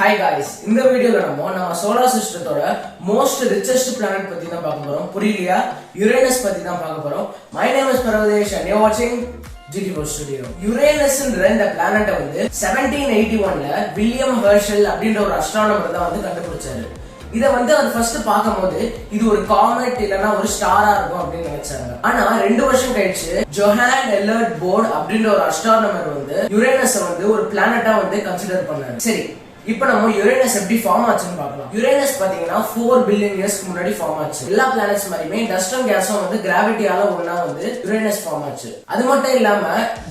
Hi guys, இந்த வீடியோல நம்ம சோலார் சிஸ்டத்தோட most richest planet பத்தி தான் பார்க்க போறோம். புரியலையா? யுரேனஸ் பத்தி தான் பார்க்க போறோம். My name is Parvadesh and you're watching GT4 Studio. யுரேனஸ்ன்ற இந்த பிளானட்டை வந்து 1781ல வில்லியம் ஹெர்ஷல் அப்படின்ற ஒரு அஸ்ட்ரானமர் தான் வந்து கண்டுபிடிச்சாரு. இத வந்து அவர் ஃபர்ஸ்ட் பாக்கும்போது இது ஒரு காமெட் இல்லனா ஒரு ஸ்டாரா இருக்கும் அப்படின்னு நினைச்சாங்க. ஆனா 2 வருஷம் கழிச்சு ஜோஹான் எல்லர்ட் போர்ட் அப்படின்ற ஒரு அஸ்ட்ரானமர் வந்து யுரேனஸ் வந்து ஒரு பிளானட்டா வந்து கன்சிடர் பண்ணாரு. சரி, இப்போ நம்ம யுரேனஸ் எப்படி ஃபார்ம் ஆச்சுன்னு பார்க்கலாம். யுரேனஸ் பாத்தீங்கன்னா 4 பில்லியன் இயர்ஸ்க்கு முன்னாடி ஃபார்ம் ஆச்சு. எல்லா பிளானட்ஸ் மாதிரியுமே டஸ்டும் கேஸும் வந்து கிராவிட்டியால ஒண்ணா வந்து யுரேனஸ் ஃபார்ம் ஆச்சு. அது மட்டும் இல்லாம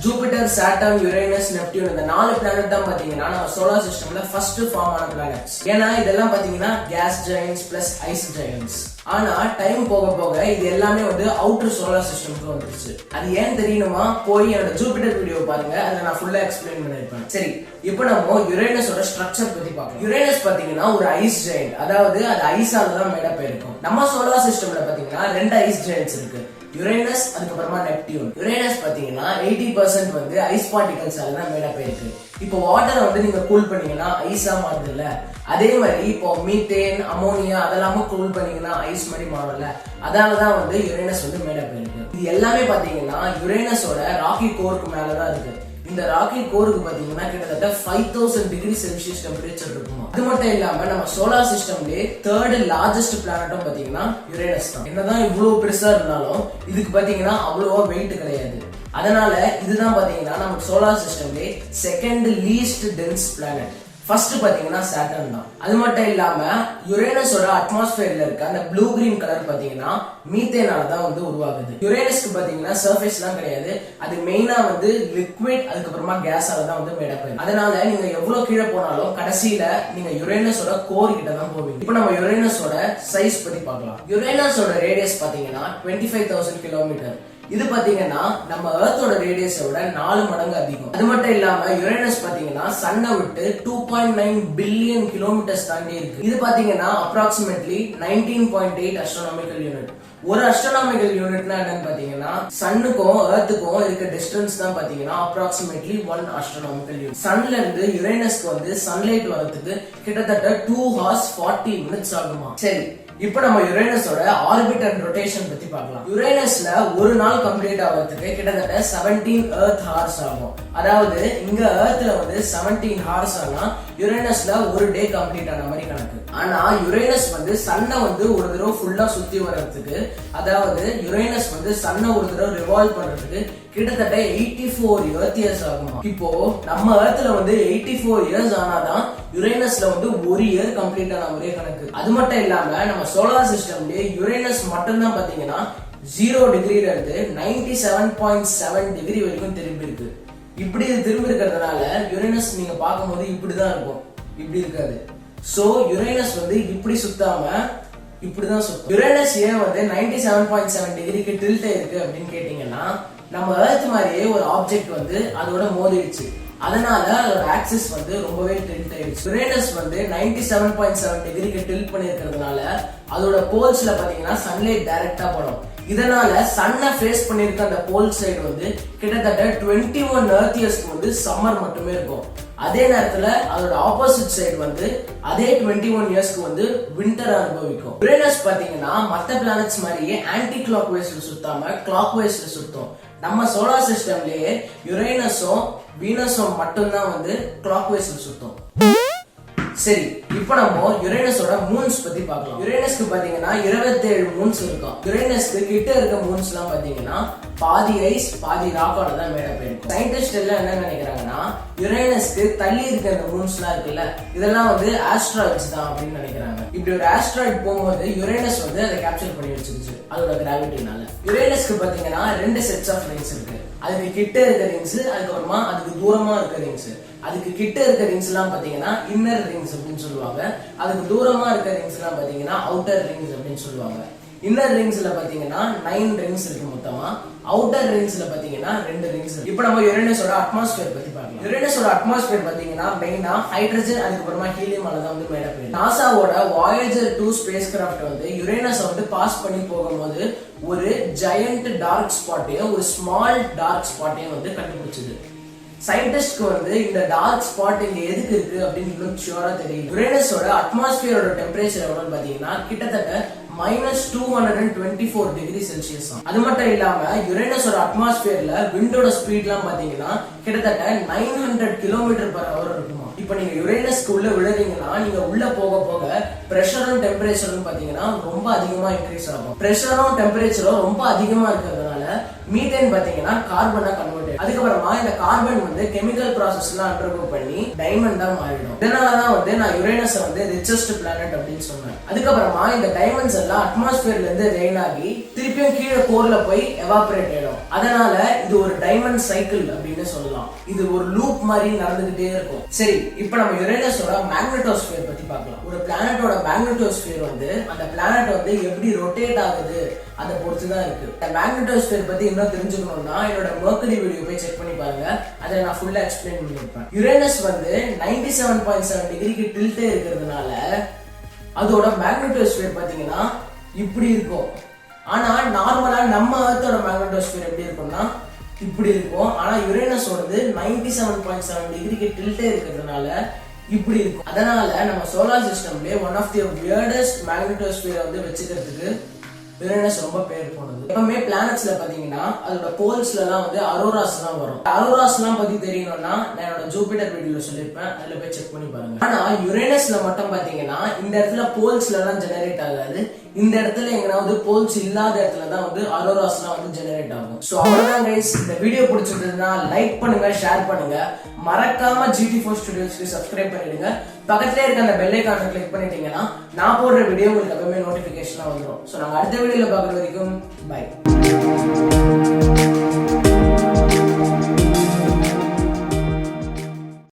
ஜூபிட்டர், சாட்டர்ன், யுரேனஸ், நெப்டியூன் இந்த 4 பிளானட் தான் பாத்தீங்கன்னா நம்ம சோலார் சிஸ்டம்ல ஃபர்ஸ்ட் ஃபார்ம் ஆன பிளானட்ஸ். ஏன்னா இதெல்லாம் பாத்தீங்கன்னா gas giants plus ice giants. ஆனா டைம் போக போக இது எல்லாமே வந்து அவுட்டர் சோலார் சிஸ்டம்க்கு வந்துருச்சு. அது ஏன் தெரியணுமா? போய் என்னோட ஜூபிட்டர் வீடியோ பாருங்க, அதுல நான் ஃபுல்லா எக்ஸ்பிளைன் பண்ணிருப்பேன். சரி, இப்போ நம்ம யுரேனஸோட ஸ்ட்ரக்சர் பத்தி பார்க்கலாம். யுரேனஸ் பாத்தீங்கன்னா ஒரு ஐஸ் ஜெயண்ட், அதாவது அது ஐஸால தான் மேட் அப் ஆயிருக்கும். நம்ம சோலார் சிஸ்டம்ல பாத்தீங்கன்னா 2 ஐஸ் ஜெயண்ட்ஸ் இருக்கு, யுரேனஸ் அதுக்கப்புறமா நெப்டியூன். யுரேனஸ் பாத்தீங்கன்னா 80% வந்து ஐஸ் பார்ட்டிகல்ஸால தான் மேட் அப் ஆயிருக்கு. இப்போ வாட்டரை வந்து நீங்க கூல் பண்ணீங்கன்னா ஐஸா மாறுதுல்ல, அதே மாதிரி இப்போ மீத்தேன், அமோனியா அதெல்லாம கூல் பண்ணீங்கன்னா ஐஸ் மாதிரி மாறும்ல, அதனாலதான் வந்து யுரேனஸ் வந்து மேட் அப் ஆயிருக்கு. இது எல்லாமே பாத்தீங்கன்னா யுரேனஸோட ராக்கி கோருக்கு மேலதான் இருக்கு. இந்த ராக்கி கோருக்கு பாத்தீங்கன்னா கிட்டத்தட்ட 5000 டிகிரி செல்சியஸ் டெம்பரேச்சர் இருக்கும். அது மட்டும் இல்லாம நம்ம சோலார் சிஸ்டம்லயே 3rd லார்ஜஸ்ட் பிளானட்டும் பாத்தீங்கன்னா யுரேனஸ் தான். என்னதான் இவ்வளவு பெருசா இருந்தாலும் இதுக்கு பாத்தீங்கன்னா அவ்வளவா வெயிட் கிடையாது. அதனால இதுதான் பாத்தீங்கன்னா நம்ம சோலார் சிஸ்டம்லயே 2nd least dense planet. First பாத்தீங்கன்னா சாட்டர்ன் தான். அது மட்டும் இல்லாம யுரேனஸோட அட்மாஸ்பியர்ல இருக்க அந்த ப்ளூ கிரீன் கலர் பாத்தீங்கன்னா மீத்தேனால தான் வந்து உருவாகுது. யுரேனஸ்க்கு பாத்தீங்கன்னா சர்ஃபேஸ் எல்லாம் கிடையாது, அது மெயினா வந்து லிக்விட் அதுக்கப்புறமா கேஸால தான் வந்து மேட் அப் ஆயிருக்கு. அதனால நீங்க எவ்வளவு கீழே போனாலும் கடைசியில நீங்க யுரேனஸோட கோர் கிட்ட தான் போவீங்க. இப்போ நம்ம யுரேனஸோட சைஸ் பத்தி பார்க்கலாம். யுரேனஸோட ரேடியஸ் பாத்தீங்கன்னா 25,000 கிலோமீட்டர். இது பாத்தீங்கன்னா நம்ம எர்த்தோட ரேடியஸை விட 4 மடங்கு அதிகம். அது மட்டும் இல்லாம யுரேனஸ் பாத்தீங்கன்னா சன்னை விட்டு 2.9 பில்லியன் கிலோமீட்டர்ஸ் தாண்டி இருக்கு. இது பாத்தீங்கன்னா அப்ராக்சிமேட்லி 19.8 அஸ்ட்ரோனாமிக்கல் யூனிட். ஒரு அஸ்ட்ரோனாமிக்கல் யூனிட்னா என்னன்னு பாத்தீங்கன்னா சன்னுக்கும் எர்த்துக்கும் இருக்க டிஸ்டன்ஸ் தான் பாத்தீங்கன்னா அப்ராக்சிமேட்லி 1 அஸ்ட்ரோனாமிக்கல் யூனிட். சன்ல இருந்து யுரேனஸ்க்கு வந்து சன்லைட் வரதுக்கு கிட்டத்தட்ட 2 hours 40 minutes ஆகுமா. சரி, இப்போ நம்ம யுரேனஸோட ஆர்பிட் அண்ட் ரொட்டேஷன் பத்தி பார்க்கலாம். யுரேனஸ்ல ஒரு நாள் கம்ப்ளீட் ஆகிறதுக்கு கிட்டத்தட்ட 17 எர்த் ஹார்ஸ் ஆகும். அதாவது இங்க எர்த்ல வந்து 17 ஹார்ஸ் ஆனா யுரேனஸ்ல ஒரு டே கம்ப்ளீட் ஆன மாதிரி கணக்கு. ஆனா யுரேனஸ் வந்து சன்னை வந்து ஒரு தடவை ஃபுல்லா சுத்தி வர்றதுக்கு, அதாவது யுரேனஸ் வந்து சன்னை ஒரு தடவை ரிவால்வ் பண்றதுக்கு கிட்டத்தட்ட 84 எர்த் இயர்ஸ் ஆகுமா. இப்போ நம்ம எர்த்ல வந்து 84 இயர்ஸ் ஆனாதான் யுரேனஸ்ல வந்து ஒரு இயர் கம்ப்ளீட் ஆன ஒரே கணக்கு. அது மட்டும் இல்லாம நம்ம சோலார் சிஸ்டம்லயே யுரேனஸ் மட்டும் தான் பாத்தீங்கன்னா 0 டிகிரில இருந்து 97.7 டிகிரி வரைக்கும் திரும்பி இருக்கு. இப்படி திரும்பி இருக்கிறதுனால யுரேனஸ் நீங்க பார்க்கும்போது இப்படிதான் இருக்கும், இப்படி இருக்காது. சோ யுரேனஸ் வந்து இப்படி சுத்தாம இப்படிதான் சுத்தும். யுரேனஸ் ஏன் வந்து 97.7 டிகிரிக்கு டில்ட் இருக்கு அப்படின்னு கேட்டீங்கன்னா, நம்ம எர்த் மாதிரியே ஒரு ஆப்ஜெக்ட் வந்து அதோட மோதிடுச்சு, அதனால அதோட ஆக்சிஸ் வந்து ரொம்பவே டில்ட் ஆயிடுச்சு. யுரேனஸ் வந்து 97.7 டிகிரிக்கு டில்ட் பண்ணிருக்கிறதுனால அதோட போல்ஸ்ல பாத்தீங்கன்னா சன்லைட் டைரக்டா படும். இதனால சன்னை ஃபேஸ் பண்ணிருக்க அந்த போல் சைடு வந்து கிட்டத்தட்ட 21 எர்த் இயர்ஸ்க்கு வந்து சம்மர் மட்டுமே இருக்கும். அதே நேரத்துல அதோட ஆப்போசிட் சைடு வந்து அதே 21 இயர்ஸ்க்கு வந்து விண்டர் அனுபவிக்கும். யுரேனஸ் பாத்தீங்கன்னா மத்த பிளானட்ஸ் மாதிரியே ஆன்டி கிளாக் வைஸ்ல சுத்தாம கிளாக் வைஸ்ல சுத்தும். நம்ம சோலார் சிஸ்டம்லயே யுரேனஸும் வீனஸும் மட்டும்தான் வந்து கிளாக் வைஸ்ல சுத்தும். சரி, இப்போ நம்ம யுரேனஸோட மூன்ஸ் பத்தி பார்க்கலாம். யுரேனஸ்க்கு பாத்தீங்கன்னா 27 மூன்ஸ் இருக்கும். யுரேனஸ்க்கு கிட்ட இருக்க மூன்ஸ் எல்லாம் பாத்தீங்கன்னா பாதி ஐஸ் பாதி ராக்கால தான் மேட் அப் ஆயிருக்கும். சயின்டிஸ்ட் எல்லாம் என்ன நினைக்கிறாங்கன்னா யுரேனஸ்க்கு தள்ளி இருக்க அந்த மூன்ஸ் எல்லாம் இருக்குல்ல, இதெல்லாம் வந்து ஆஸ்ட்ராய்ட்ஸ் தான் அப்படின்னு நினைக்கிறாங்க. இப்படி ஒரு ஆஸ்ட்ராய்ட் போகும்போது யுரேனஸ் வந்து அதை கேப்சர் பண்ணி வச்சிருச்சு அதோட கிராவிட்டினால. யுரேனஸ்க்கு பாத்தீங்கன்னா 2 செட்ஸ் ஆஃப் ரிங்ஸ் இருக்கு. அதுக்கு கிட்ட இருக்க ரிங்ஸ், அதுக்கப்புறமா அதுக்கு தூரமா இருக்க ரிங்ஸ். அதுக்கு கிட்ட இருக்க ரிங்ஸ் எல்லாம் பாத்தீங்கன்னா இன்னர் ரிங்ஸ் அப்படின்னு சொல்லுவாங்க. அதுக்கு தூரமா இருக்க ரிங்ஸ் எல்லாம் பாத்தீங்கன்னா அவுட்டர் ரிங்ஸ் அப்படின்னு சொல்லுவாங்க. இன்னர் ரிங்ஸ்ல பாத்தீங்கன்னா 9 ரிங்ஸ் இருக்கு மொத்தமா. அவுட்டர் ரிங்ஸ்ல பாத்தீங்கன்னா 2 ரிங்ஸ் இருக்கு. இப்போ நம்ம யுரேனஸோட அட்மாஸ்பியர் பத்தி பார்க்கலாம். யுரேனஸோட அட்மாஸ்பியர் பாத்தீங்கன்னா மெயினா ஹைட்ரஜன் அதுக்கப்புறமா ஹீலியமால தான் வந்து மேட் அப் ஆயிருக்கு. நாசாவோட வாயேஜர் 2 ஸ்பேஸ் கிராஃப்ட் வந்து யுரேனஸை வந்து பாஸ் பண்ணி போகும்போது ஒரு ஜெயண்ட் டார்க் ஸ்பாட்டையும் ஒரு ஸ்மால் டார்க் ஸ்பாட்டையும் வந்து கண்டுபிடிச்சது. சயின்டிஸ்ட்க்கு வந்து இந்த டார்க் ஸ்பாட் இங்க எதுக்கு இருக்கு அப்படின்னு இன்னும் ஷியூரா தெரியும். யுரேனஸோட அட்மாஸ்பியரோட டெம்பரேச்சர் எவ்வளவுன்னு பாத்தீங்கன்னா கிட்டத்தட்ட -224 டிகிரி செல்சியஸ். அது மட்டும் இல்லாம யுரேனஸோட அட்மாஸ்பியர்ல விண்டோட ஸ்பீட்லாம் பாத்தீங்கன்னா கிட்டத்தட்ட 900 km/h இருக்குமா. இப்ப நீங்க யுரேனஸ்க்கு உள்ள விழுறீங்கன்னா நீங்க உள்ள போக போக பிரஷரும் டெம்பரேச்சரும் பாத்தீங்கன்னா ரொம்ப அதிகமா இன்க்ரீஸ் ஆகும். பிரஷரும் டெம்பரேச்சரும் ரொம்ப அதிகமா இருக்கிறதுனால மீத்தேன் பாத்தீங்கன்னா கார்பனா கன்வெர்ட். அதுக்கப்புறமா இந்த கார்பன் வந்து கெமிக்கல் ப்ராசஸ் எல்லாம் அண்டர்கோ பண்ணி டைமண்டா மாறிடும். இதனாலதான் வந்து நான் யுரேனஸ் வந்து ரிச்சஸ்ட் பிளானட் அப்படின்னு சொன்னேன். அதுக்கப்புறமா இந்த டைமண்ட்ஸ் எல்லாம் அட்மாஸ்பியர்ல இருந்து ரெயின் ஆகி திருப்பியும் கீழே கோர்ல போய் எவாபரேட் ஆயிடும். அதனால இது ஒரு டைமண்ட் சைக்கிள் அப்படின்னு சொல்லலாம். இது ஒரு லூப் மாதிரி நடந்துகிட்டே இருக்கும். சரி, இப்ப நம்ம யுரேனஸோட மேக்னெட்டோஸ்பியர் பத்தி பார்க்கலாம். ஒரு பிளானட்டோட மேக்னெட்டோஸ்பியர் வந்து அந்த பிளானட் வந்து எப்படி ரொட்டேட் ஆகுது அதை பொறுத்துதான் இருக்கு. இந்த மேக்னெட்டோஸ்பியர் பத்தி இன்னும் தெரிஞ்சுக்கணும்னா என்னோட மெர்க்குரி வீடியோ போய் செக் பண்ணி பாருங்க. அதை நான் ஃபுல்லா எக்ஸ்பிளைன் பண்ணிருப்பேன். யுரேனஸ் வந்து 97.7 டிகிரிக்கு டில்ட்டே இருக்கிறதுனால அதோட மேக்னெட்டோஸ்பியர் பாத்தீங்கன்னா இப்படி இருக்கும். ஆனா நார்மலா நம்ம எர்த்தோட மேக்னெட்டோஸ்பியர் எப்படி இருக்கும்னா இப்படி இருக்கும். ஆனா யுரேனஸோடது 97.7 டிகிரிக்கு டில்ட்டே இருக்கிறதுனால இப்படி இருக்கும். அதனால நம்ம சோலார் சிஸ்டம்லயே one of the weirdest magnetosphere வந்து வச்சுக்கிறதுக்கு யுரேனஸ் ரொம்ப பேர் போனது. எப்பவுமே பிளானட்ஸ்ல பாத்தீங்கன்னா அதோட போல்ஸ்ல எல்லாம் வந்து அரோராஸ் எல்லாம் வரும். அரோராஸ் எல்லாம் பத்தி தெரியணும்னா நான் என்னோட ஜூபிட்டர் வீடியோல சொல்லிருப்பேன், அதுல போய் செக் பண்ணி பாருங்க. ஆனா யுரேனஸ்ல மட்டும் பாத்தீங்கன்னா இந்த இடத்துல போல்ஸ்ல எல்லாம் ஜெனரேட் ஆகாது. இந்த இடத்துல எங்கனாவது போல்ஸ் இல்லாத இடத்துல தான் வந்து அரோராஸ் எல்லாம் வந்து ஜெனரேட் ஆகும். சோ அவ்வளவுதான் கைஸ். இந்த வீடியோ பிடிச்சிருந்ததுன்னா லைக் பண்ணுங்க, ஷேர் பண்ணுங்க, மறக்காம GT4 ஸ்டுடியோஸ்க்கு சப்ஸ்கிரைப் பண்ணிடுங்க. பக்கத்துல இருக்க அந்த பெல் ஐகானை கிளிக் பண்ணிட்டீங்கன்னா நான் போடுற வீடியோ உங்களுக்கு எப்பவுமே நோட்டிபிகேஷனா வந்துடும். சோ நாங்க அடுத்த வீடியோல பாக்குற வரைக்கும் பை.